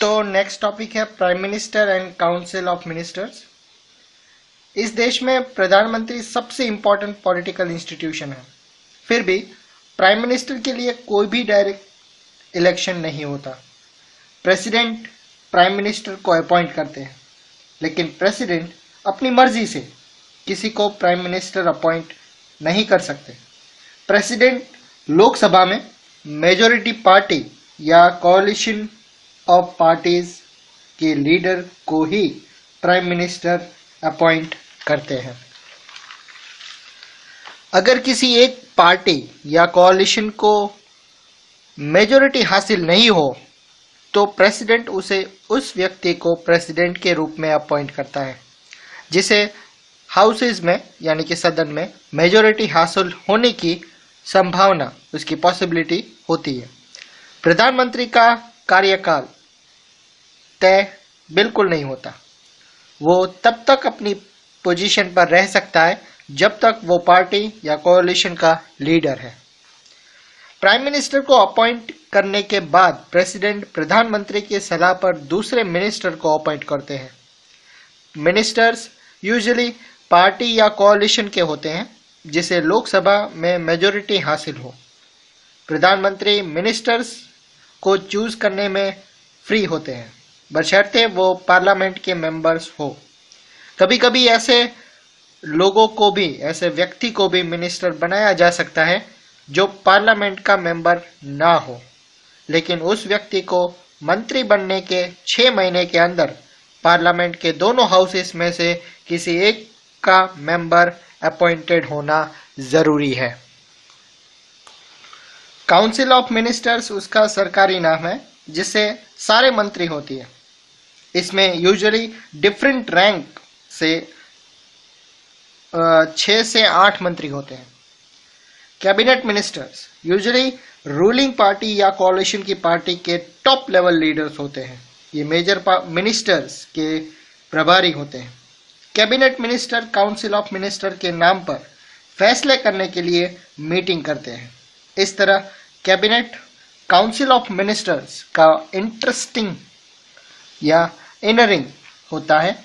तो next topic है prime minister and council of ministers. इस देश में प्रधानमंत्री सबसे इंपॉर्टेंट पॉलिटिकल इंस्टीट्यूशन है। फिर भी प्राइम मिनिस्टर के लिए कोई भी डायरेक्ट इलेक्शन नहीं होता। प्रेसिडेंट प्राइम मिनिस्टर को अपॉइंट करते हैं, लेकिन प्रेसिडेंट अपनी मर्जी से किसी को प्राइम मिनिस्टर अपॉइंट नहीं कर सकते। प्रेसिडेंट लोकसभा में मेजॉरिटी पार्टी या कोalition ऑफ पार्टीज के लीडर को ही प्राइम मिनिस्टर अपॉइंट करते हैं। अगर किसी एक पार्टी या कोalition को मेजॉरिटी हासिल नहीं हो तो प्रेसिडेंट उस व्यक्ति को प्रेसिडेंट के रूप में अपॉइंट करता है, जिसे हाउसेज में यानी कि सदन में मेजॉरिटी हासिल होने की संभावना, उसकी पॉसिबिलिटी होती है। प्रधानमंत्री का कार्यकाल तय बिल्कुल नहीं होता। वो तब तक अपनी पोजीशन पर रह सकता है जब तक वो पार्टी या कोalition का लीडर है। प्राइम मिनिस्टर को अपॉइंट करने के बाद प्रेसिडेंट प्रधानमंत्री की सलाह पर दूसरे मिनिस्टर को अपॉइंट करते हैं। मिनिस्टर्स यूजुअली पार्टी या कोalition के होते हैं जिसे लोकसभा में मेजॉरिटी हासिल हो। प्रधानमंत्री मिनिस्टर्स को चूज करने में फ्री होते हैं, बशर्ते वो पार्लियामेंट के मेंबर्स हो। कभी कभी ऐसे लोगों को भी, ऐसे व्यक्ति को भी मिनिस्टर बनाया जा सकता है जो पार्लियामेंट का मेंबर ना हो, लेकिन उस व्यक्ति को मंत्री बनने के 6 महीने के अंदर पार्लियामेंट के दोनों हाउसेस में से किसी एक का मेंबर अपॉइंटेड होना जरूरी है। काउंसिल ऑफ मिनिस्टर्स उसका सरकारी नाम है जिससे सारे मंत्री होती है। इसमें यूजुअली डिफरेंट रैंक से 6 से 8 मंत्री होते हैं। Cabinet ministers usually ruling party या कोalition की पार्टी के टॉप लेवल लीडर्स होते हैं। ये मेजर मिनिस्टर्स के प्रभारी होते हैं। Cabinet minister council of minister के नाम पर फैसले करने के लिए मीटिंग करते हैं। इस तरह कैबिनेट काउंसिल ऑफ मिनिस्टर्स का इंटरेस्टिंग या इनरिंग होता है,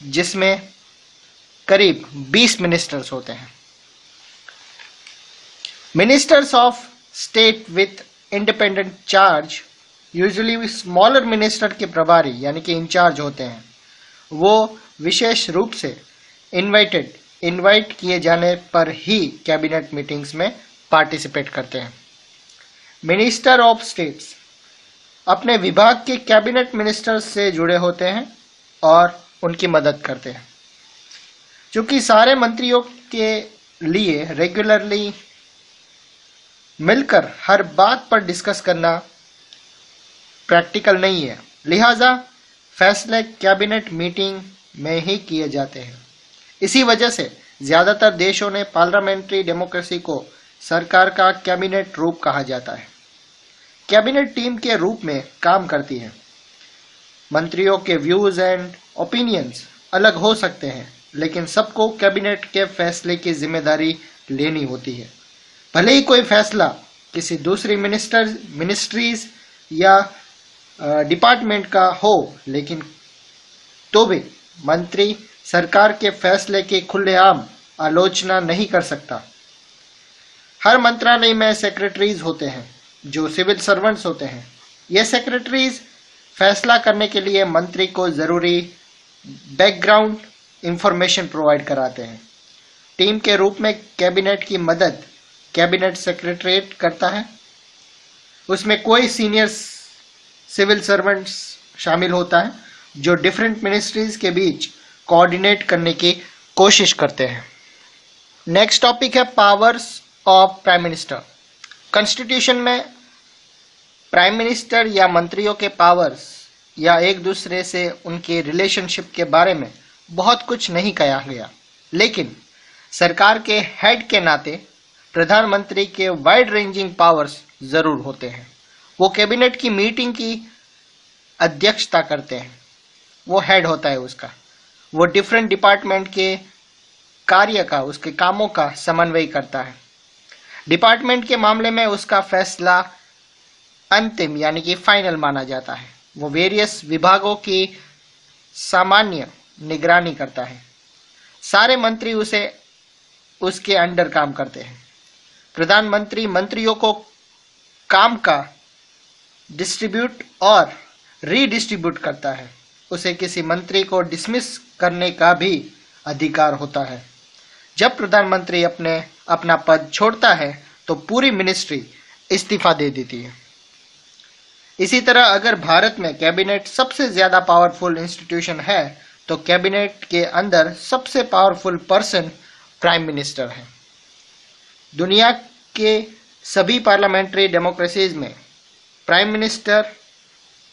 जिसमें करीब 20 मिनिस्टर्स होते हैं। Ministers of state with independent charge usually smaller minister के प्रभारी यानी कि इंचार्ज होते हैं। वो विशेष रूप से इनवाइट किए जाने पर ही कैबिनेट मीटिंग्स में पार्टिसिपेट करते हैं। मिनिस्टर ऑफ स्टेट्स अपने विभाग के कैबिनेट मिनिस्टर्स से जुड़े होते हैं और उनकी मदद करते हैं। क्योंकि सारे मंत्रियों के लिए रेगुलरली मिलकर हर बात पर डिस्कस करना प्रैक्टिकल नहीं है, लिहाजा फैसले कैबिनेट मीटिंग में ही किए जाते हैं। इसी वजह से ज्यादातर देशों ने पार्लियामेंट्री डेमोक्रेसी को सरकार का कैबिनेट रूप कहा जाता है। कैबिनेट टीम के रूप में काम करती है। मंत्रियों के व्यूज एंड ओपिनियंस अलग हो सकते हैं, लेकिन सबको कैबिनेट के फैसले की जिम्मेदारी लेनी होती है। भले ही कोई फैसला किसी दूसरी मिनिस्ट्रीज या डिपार्टमेंट का हो, लेकिन तो भी मंत्री सरकार के फैसले की खुलेआम आलोचना नहीं कर सकता। हर मंत्रालय में सेक्रेटरीज होते हैं जो सिविल सर्वेंट्स होते हैं। ये सेक्रेटरीज फैसला करने के लिए मंत्री को जरूरी बैकग्राउंड इंफॉर्मेशन प्रोवाइड कराते हैं। टीम के रूप में कैबिनेट की मदद कैबिनेट सेक्रेटरीट करता है। उसमें कोई सीनियर सिविल सर्वेंट्स शामिल होता है जो डिफरेंट मिनिस्ट्रीज के बीच कोऑर्डिनेट करने की कोशिश करते हैं। नेक्स्ट टॉपिक है powers of prime minister. Constitution में प्राइम मिनिस्टर या मंत्रियों के पावर्स या एक दूसरे से उनके रिलेशनशिप के बारे में बहुत कुछ नहीं कहा गया, लेकिन सरकार के हेड के नाते प्रधानमंत्री के वाइड रेंजिंग पावर्स जरूर होते हैं। वो कैबिनेट की मीटिंग की अध्यक्षता करते हैं, वो हेड होता है उसका। वो डिफरेंट डिपार्टमेंट के कार्य का, उसके कामों का समन्वय करता है। डिपार्टमेंट के मामले में उसका फैसला अंतिम यानी कि फाइनल माना जाता है। वो वेरियस विभागों की सामान्य निगरानी करता है। सारे मंत्री उसके अंडर काम करते हैं। प्रधानमंत्री मंत्रियों को काम का डिस्ट्रीब्यूट और रीडिस्ट्रीब्यूट करता है। उसे किसी मंत्री को डिसमिस करने का भी अधिकार होता है। जब प्रधानमंत्री अपना पद छोड़ता है तो पूरी मिनिस्ट्री इस्तीफा दे देती है। इसी तरह अगर भारत में कैबिनेट सबसे ज्यादा पावरफुल इंस्टीट्यूशन है तो कैबिनेट के अंदर सबसे पावरफुल पर्सन प्राइम मिनिस्टर है। दुनिया के सभी पार्लियामेंट्री डेमोक्रेसीज में प्राइम मिनिस्टर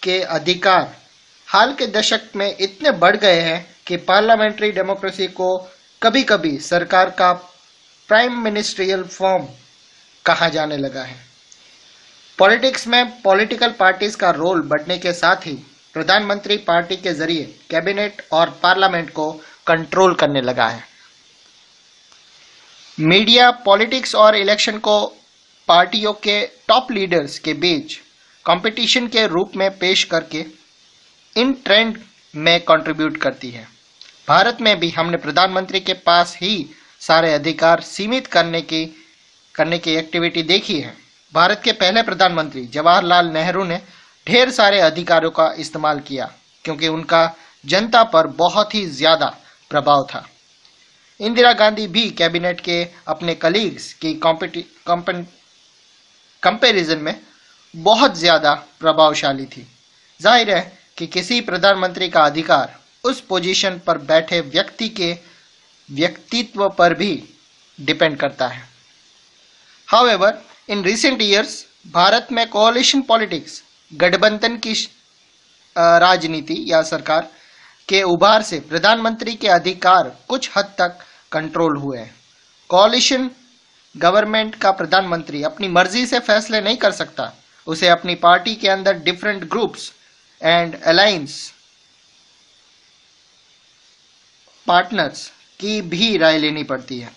के अधिकार हाल के दशक में इतने बढ़ गए हैं कि पार्लियामेंट्री डेमोक्रेसी को कभी कभी सरकार का प्राइम मिनिस्ट्रियल फॉर्म कहा जाने लगा है। पॉलिटिक्स में पॉलिटिकल पार्टीज का रोल बढ़ने के साथ ही प्रधानमंत्री पार्टी के जरिए कैबिनेट और पार्लियामेंट को कंट्रोल करने लगा है। मीडिया पॉलिटिक्स और इलेक्शन को पार्टियों के टॉप लीडर्स के बीच कंपटीशन के रूप में पेश करके इन ट्रेंड में कंट्रीब्यूट करती है। भारत में भी हमने प्रधानमंत्री के पास ही सारे अधिकार सीमित करने की एक्टिविटी देखी है। भारत के पहले प्रधानमंत्री जवाहरलाल नेहरू ने ढेर सारे अधिकारों का इस्तेमाल किया क्योंकि उनका जनता पर बहुत ही ज्यादा प्रभाव था। इंदिरा गांधी भी कैबिनेट के अपने कलीग्स की कंपैरिजन में बहुत ज्यादा प्रभावशाली थी। जाहिर है कि किसी प्रधानमंत्री का अधिकार उस पोजीशन पर बैठे व्यक्ति के व्यक्तित्व पर भी डिपेंड करता है। However, in recent years, Bharat में कोalition पॉलिटिक्स, गठबंधन की राजनीति या सरकार के उभार से प्रधानमंत्री के अधिकार कुछ हद तक कंट्रोल हुए हैं। कोalition गवर्नमेंट का प्रधानमंत्री अपनी मर्जी से फैसले नहीं कर सकता। उसे अपनी पार्टी के अंदर different groups and alliance partners की भी राय लेनी पड़ती है।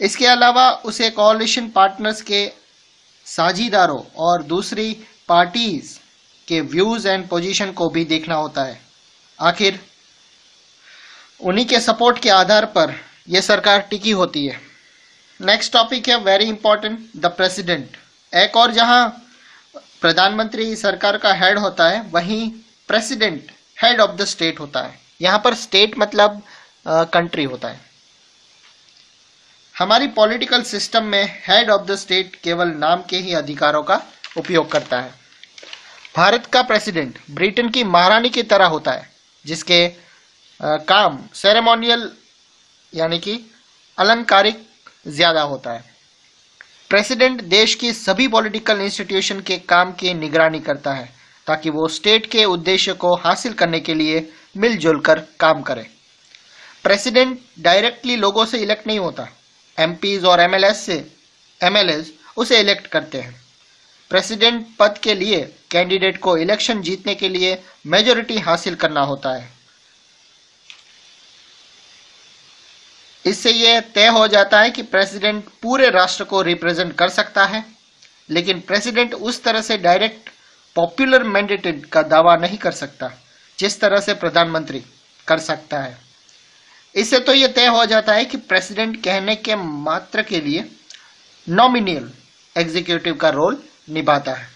इसके अलावा उसे कोalition पार्टनर्स के साझीदारों और दूसरी पार्टीज के व्यूज एंड पोजीशन को भी देखना होता है। आखिर उन्हीं के सपोर्ट के आधार पर यह सरकार टिकी होती है। नेक्स्ट टॉपिक है वेरी इंपॉर्टेंट, द प्रेसिडेंट। एक और जहां प्रधानमंत्री सरकार का हेड होता है, वहीं president head of the state होता है। यहां पर स्टेट मतलब कंट्री होता है। हमारी पॉलिटिकल सिस्टम में हेड ऑफ द स्टेट केवल नाम के ही अधिकारों का उपयोग करता है। भारत का प्रेसिडेंट ब्रिटेन की महारानी की तरह होता है, जिसके काम सेरेमोनियल यानी कि अलंकारिक ज्यादा होता है। प्रेसिडेंट देश की सभी पॉलिटिकल इंस्टीट्यूशन के काम की निगरानी करता है ताकि वो स्टेट के उद्देश्य को हासिल करने के लिए मिलजुल कर काम करे। प्रेसिडेंट डायरेक्टली लोगों से इलेक्ट नहीं होता। एमपीज और एमएलएस उसे इलेक्ट करते हैं। प्रेसिडेंट पद के लिए कैंडिडेट को इलेक्शन जीतने के लिए मेजॉरिटी हासिल करना होता है। इससे यह तय हो जाता है कि प्रेसिडेंट पूरे राष्ट्र को रिप्रेजेंट कर सकता है, लेकिन प्रेसिडेंट उस तरह से डायरेक्ट पॉपुलर मैंडेटेड का दावा नहीं कर सकता जिस तरह से प्रधानमंत्री कर सकता है। इससे तो यह तय हो जाता है कि प्रेसिडेंट कहने के मात्र के लिए नॉमिनल एग्जीक्यूटिव का रोल निभाता है।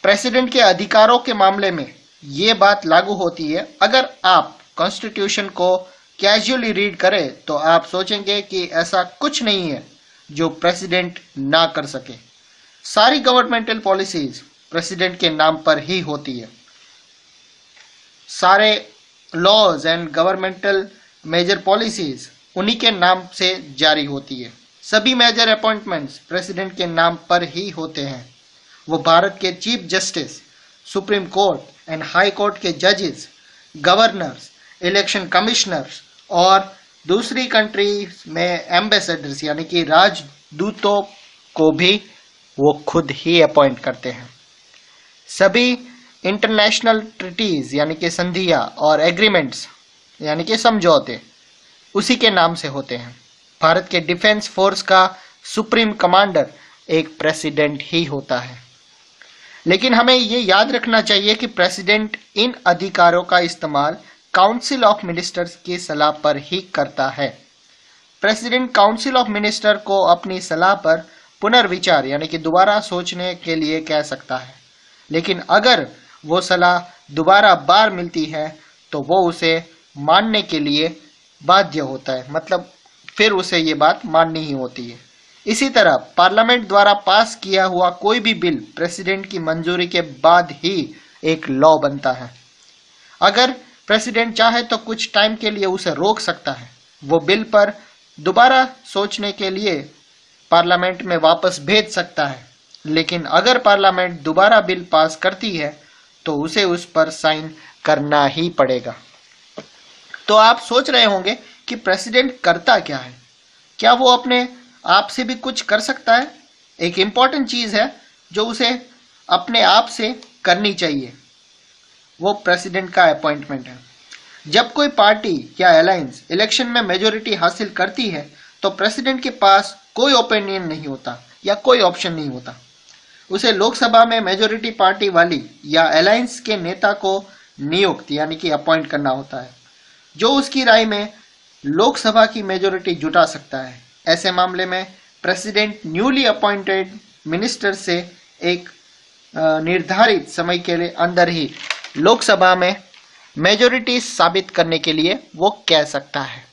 प्रेसिडेंट के अधिकारों के मामले में यह बात लागू होती है। अगर आप कॉन्स्टिट्यूशन को कैजुअली रीड करें तो आप सोचेंगे कि ऐसा कुछ नहीं है जो प्रेसिडेंट ना कर सके। सारी गवर्नमेंटल पॉलिसीज प्रेसिडेंट के नाम पर ही होती है। सारे laws and governmental major policies उन्हीं के नाम से जारी होती है। सभी मेजर अपॉइंटमेंट्स प्रेसिडेंट के नाम पर ही होते हैं। वो भारत के chief justice, supreme court and high court के जजेस, गवर्नर्स, इलेक्शन कमिश्नर्स और दूसरी कंट्री में एम्बेसडर्स यानी कि राजदूतों को भी वो खुद ही अपॉइंट करते हैं। सभी इंटरनेशनल ट्रीटीज यानी कि संधियां और एग्रीमेंट्स यानी कि समझौते उसी के नाम से होते हैं। भारत के डिफेंस फोर्स का सुप्रीम कमांडर एक प्रेसिडेंट ही होता है। लेकिन हमें ये याद रखना चाहिए कि प्रेसिडेंट इन अधिकारों का इस्तेमाल काउंसिल ऑफ मिनिस्टर्स की सलाह पर ही करता है। प्रेसिडेंट काउंसिल ऑफ मिनिस्टर को अपनी सलाह पर पुनर्विचार यानी कि दोबारा सोचने के लिए कह सकता है, लेकिन अगर वो सलाह दोबारा बार मिलती है तो वो उसे मानने के लिए बाध्य होता है, मतलब फिर उसे ये बात माननी ही होती है। इसी तरह पार्लियामेंट द्वारा पास किया हुआ कोई भी बिल प्रेसिडेंट की मंजूरी के बाद ही एक लॉ बनता है। अगर प्रेसिडेंट चाहे तो कुछ टाइम के लिए उसे रोक सकता है, वो बिल पर दोबारा सोचने के लिए पार्लियामेंट में वापस भेज सकता है, लेकिन अगर पार्लियामेंट दोबारा बिल पास करती है तो उसे उस पर साइन करना ही पड़ेगा। तो आप सोच रहे होंगे कि प्रेसिडेंट करता क्या है, क्या वो अपने आप से भी कुछ कर सकता है? एक इंपॉर्टेंट चीज है जो उसे अपने आप से करनी चाहिए, वो प्रेसिडेंट का अपॉइंटमेंट है। जब कोई पार्टी या अलायंस इलेक्शन में मेजोरिटी हासिल करती है तो प्रेसिडेंट के पास कोई ओपिनियन नहीं होता या कोई ऑप्शन नहीं होता। उसे लोकसभा में मेजोरिटी पार्टी वाली या अलायंस के नेता को नियुक्त यानी कि अपॉइंट करना होता है, जो उसकी राय में लोकसभा की मेजोरिटी जुटा सकता है। ऐसे मामले में प्रेसिडेंट न्यूली अपॉइंटेड मिनिस्टर से एक निर्धारित समय के लिए अंदर ही लोकसभा में मेजोरिटी साबित करने के लिए वो कह सकता है।